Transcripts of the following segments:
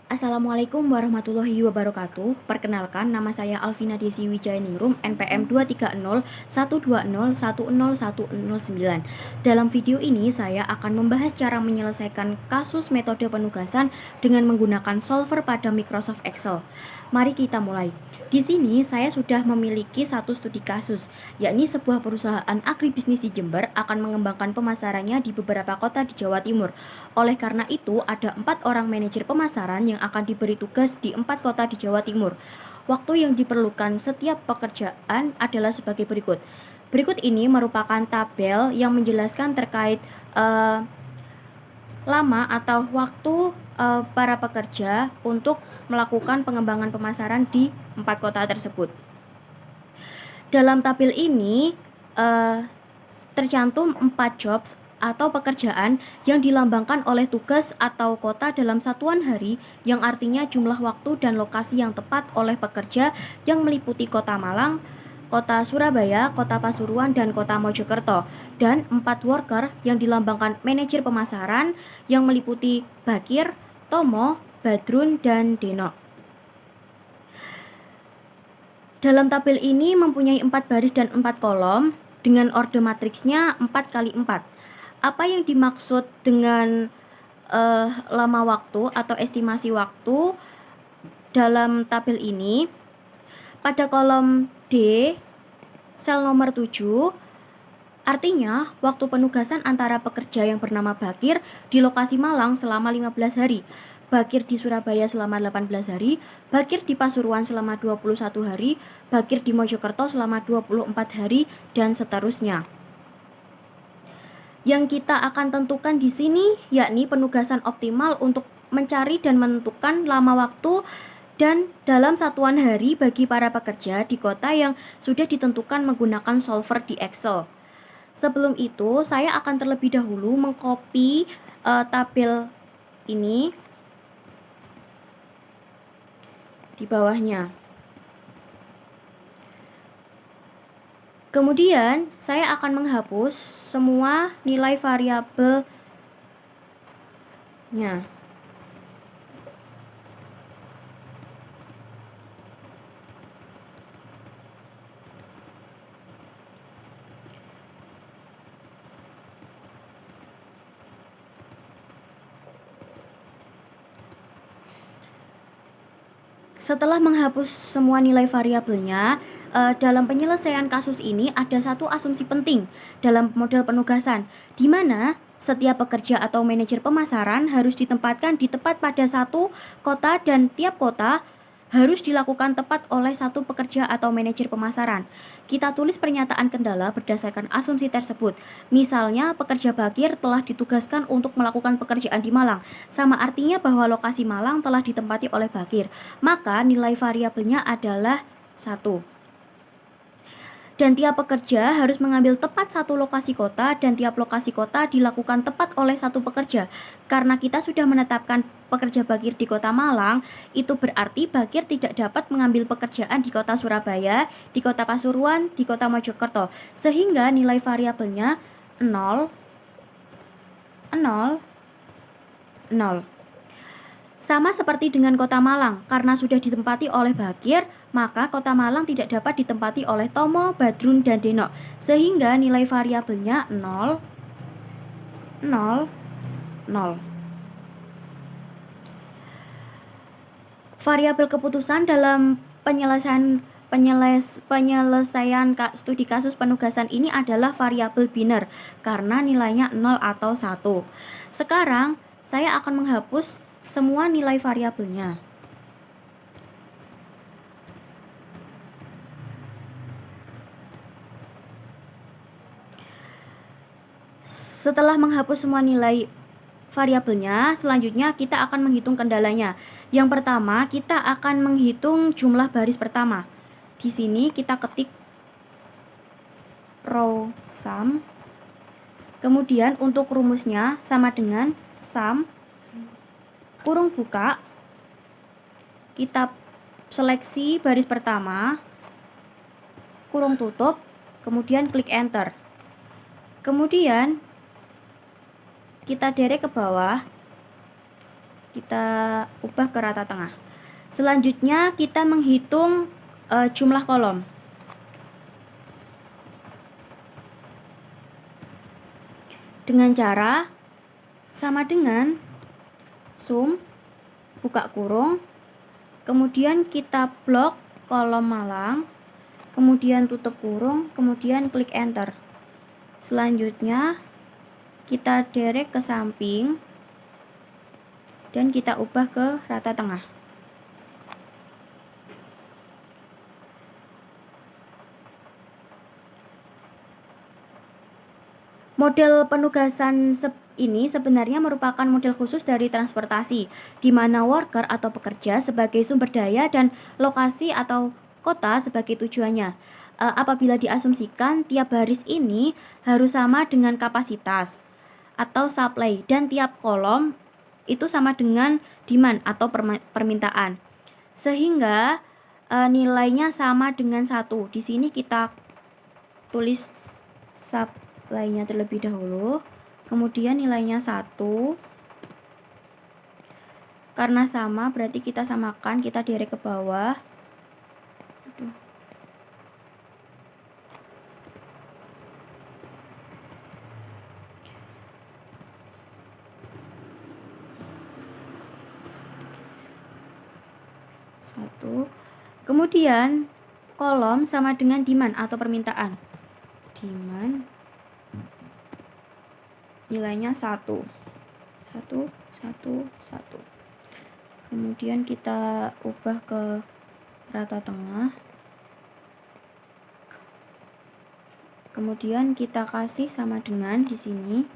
Assalamualaikum warahmatullahi wabarakatuh. Perkenalkan, nama saya Alvina Desi Wijayaningrum, NPM 23012010109. Dalam video ini, saya akan membahas cara menyelesaikan kasus metode penugasan dengan menggunakan solver pada Microsoft Excel. Mari kita mulai. Di sini saya sudah memiliki satu studi kasus, yakni sebuah perusahaan agribisnis di Jember akan mengembangkan pemasarannya di beberapa kota di Jawa Timur. Oleh karena itu, ada 4 orang manajer pemasaran yang akan diberi tugas di 4 kota di Jawa Timur. Waktu yang diperlukan setiap pekerjaan adalah sebagai berikut. Berikut ini merupakan tabel yang menjelaskan terkait lama atau waktu para pekerja untuk melakukan pengembangan pemasaran di 4 kota tersebut. Dalam tabel ini tercantum 4 jobs atau pekerjaan yang dilambangkan oleh tugas atau kota dalam satuan hari, yang artinya jumlah waktu dan lokasi yang tepat oleh pekerja yang meliputi Kota Malang, Kota Surabaya, Kota Pasuruan, dan Kota Mojokerto, dan 4 worker yang dilambangkan manajer pemasaran yang meliputi Bakir, Tomo, Badrun, dan Deno. Dalam tabel ini mempunyai 4 baris dan 4 kolom dengan orde matriksnya 4x4. Apa yang dimaksud dengan lama waktu atau estimasi waktu dalam tabel ini? Pada kolom D, sel nomor 7, artinya waktu penugasan antara pekerja yang bernama Bakir di lokasi Malang selama 15 hari, Bakir di Surabaya selama 18 hari, Bakir di Pasuruan selama 21 hari, Bakir di Mojokerto selama 24 hari, dan seterusnya. Yang kita akan tentukan di sini yakni penugasan optimal untuk mencari dan menentukan lama waktu dan dalam satuan hari bagi para pekerja di kota yang sudah ditentukan menggunakan solver di Excel. Sebelum itu, saya akan terlebih dahulu mengcopy tabel ini di bawahnya. Kemudian, saya akan menghapus semua nilai variabelnya. Setelah menghapus semua nilai variabelnya, dalam penyelesaian kasus ini ada satu asumsi penting dalam model penugasan, di mana setiap pekerja atau manajer pemasaran harus ditempatkan di tempat pada satu kota dan tiap kota harus dilakukan tepat oleh satu pekerja atau manajer pemasaran. Kita tulis pernyataan kendala berdasarkan asumsi tersebut. Misalnya, pekerja Bakir telah ditugaskan untuk melakukan pekerjaan di Malang. Sama artinya bahwa lokasi Malang telah ditempati oleh Bakir. Maka nilai variabelnya adalah 1. Dan tiap pekerja harus mengambil tepat satu lokasi kota dan tiap lokasi kota dilakukan tepat oleh satu pekerja. Karena kita sudah menetapkan pekerja Bakir di kota Malang, itu berarti Bakir tidak dapat mengambil pekerjaan di kota Surabaya, di kota Pasuruan, di kota Mojokerto. Sehingga nilai variabelnya 0, 0, 0. Sama seperti dengan kota Malang, karena sudah ditempati oleh Bakir, maka kota Malang tidak dapat ditempati oleh Tomo, Badrun, dan Deno. Sehingga nilai variabelnya 0, 0, 0. Variabel keputusan dalam penyelesaian studi kasus penugasan ini adalah variabel biner karena nilainya 0 atau 1. Sekarang saya akan menghapus semua nilai variabelnya. Setelah menghapus semua nilai variabelnya, selanjutnya kita akan menghitung kendalanya. Yang pertama, kita akan menghitung jumlah baris pertama. Di sini kita ketik row sum. Kemudian untuk rumusnya sama dengan sum kurung buka, kita seleksi baris pertama, kurung tutup, kemudian klik enter. Kemudian kita derek ke bawah, kita ubah ke rata tengah. Selanjutnya kita menghitung jumlah kolom. Dengan cara sama dengan sum, buka kurung, kemudian kita blok kolom malang, kemudian tutup kurung, kemudian klik enter. Selanjutnya kita derek ke samping dan kita ubah ke rata tengah. Model penugasan ini sebenarnya merupakan model khusus dari transportasi, di mana worker atau pekerja sebagai sumber daya dan lokasi atau kota sebagai tujuannya. Apabila diasumsikan tiap baris ini harus sama dengan kapasitas atau supply dan tiap kolom itu sama dengan demand atau permintaan, sehingga nilainya sama dengan 1. Di sini kita tulis supply-nya terlebih dahulu, kemudian nilainya 1. Karena sama berarti kita samakan, kita derek ke bawah. Kemudian kolom sama dengan demand atau permintaan. Demand nilainya 1. Kemudian kita ubah ke rata tengah. Kemudian kita kasih sama dengan di sini.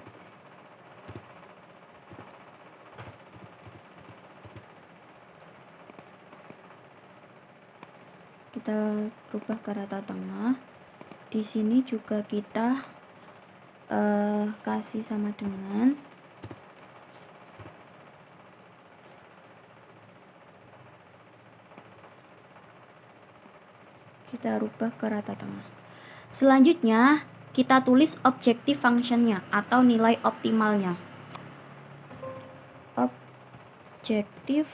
Kita ubah ke rata tengah. Di sini juga kita kasih sama dengan kita rubah ke rata tengah. Selanjutnya kita tulis objective functionnya atau nilai optimalnya. Objective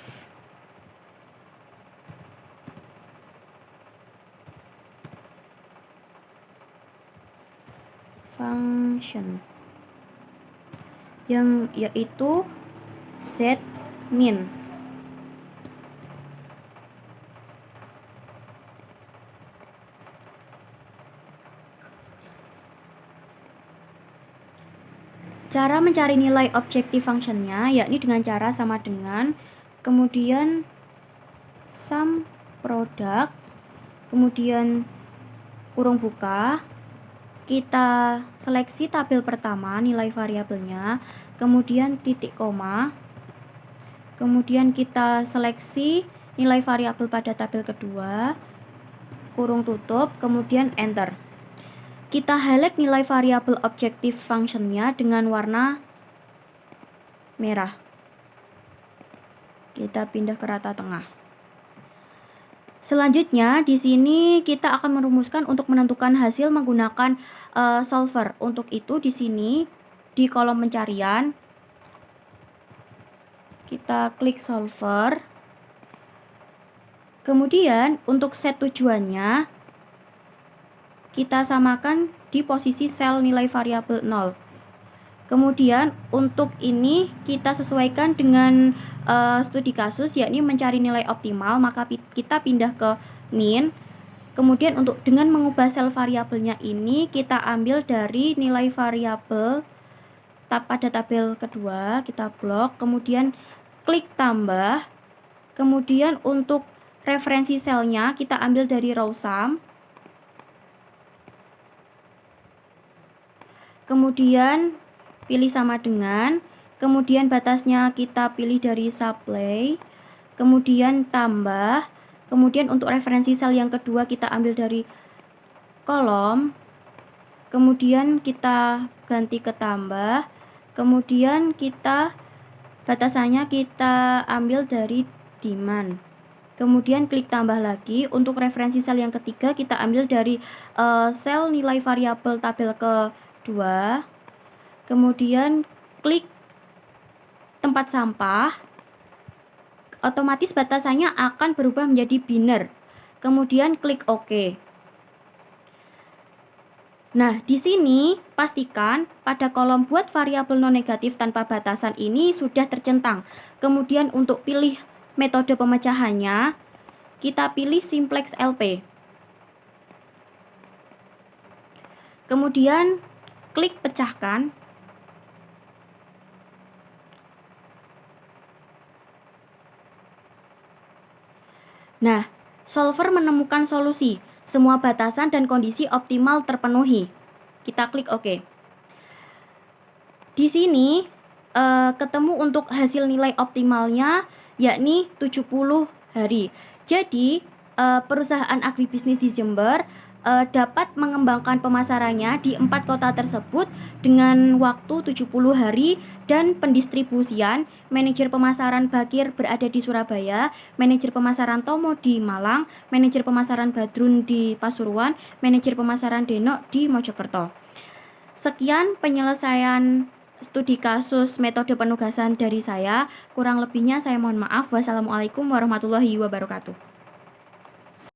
function yang yaitu set min. Cara mencari nilai objective functionnya yakni dengan cara sama dengan, kemudian sum product, kemudian kurung buka, kita seleksi tabel pertama nilai variabelnya, kemudian titik koma, kemudian kita seleksi nilai variabel pada tabel kedua, kurung tutup, kemudian enter. Kita highlight nilai variabel objective functionnya dengan warna merah. Kita pindah ke rata tengah. Selanjutnya di sini kita akan merumuskan untuk menentukan hasil menggunakan solver. Untuk itu di sini di kolom pencarian kita klik solver. Kemudian untuk set tujuannya kita samakan di posisi sel nilai variabel 0. Kemudian untuk ini kita sesuaikan dengan studi kasus, yakni mencari nilai optimal, maka kita pindah ke min. Kemudian untuk dengan mengubah sel variabelnya ini kita ambil dari nilai variabel pada tabel kedua, kita blok, kemudian klik tambah. Kemudian untuk referensi selnya kita ambil dari row sum. Kemudian pilih sama dengan, kemudian batasnya kita pilih dari supply, kemudian tambah, kemudian untuk referensi sel yang kedua kita ambil dari kolom, kemudian kita ganti ke tambah, kemudian kita batasannya kita ambil dari demand, kemudian klik tambah lagi. Untuk referensi sel yang ketiga kita ambil dari sel nilai variabel tabel kedua, kemudian klik tempat sampah, otomatis batasannya akan berubah menjadi biner. Kemudian klik OK. Nah, di sini pastikan pada kolom buat variabel non negatif tanpa batasan ini sudah tercentang. Kemudian untuk pilih metode pemecahannya, kita pilih simplex LP. Kemudian klik pecahkan. Nah, solver menemukan solusi. Semua batasan dan kondisi optimal terpenuhi. Kita klik OK. Di sini ketemu untuk hasil nilai optimalnya yakni 70 hari. Jadi, perusahaan agribisnis di Jember dapat mengembangkan pemasarannya di 4 kota tersebut dengan waktu 70 hari dan pendistribusian manajer pemasaran Bakir berada di Surabaya, manajer pemasaran Tomo di Malang, manajer pemasaran Badrun di Pasuruan, manajer pemasaran Denok di Mojokerto. Sekian penyelesaian studi kasus metode penugasan dari saya. Kurang lebihnya saya mohon maaf. Wassalamualaikum warahmatullahi wabarakatuh.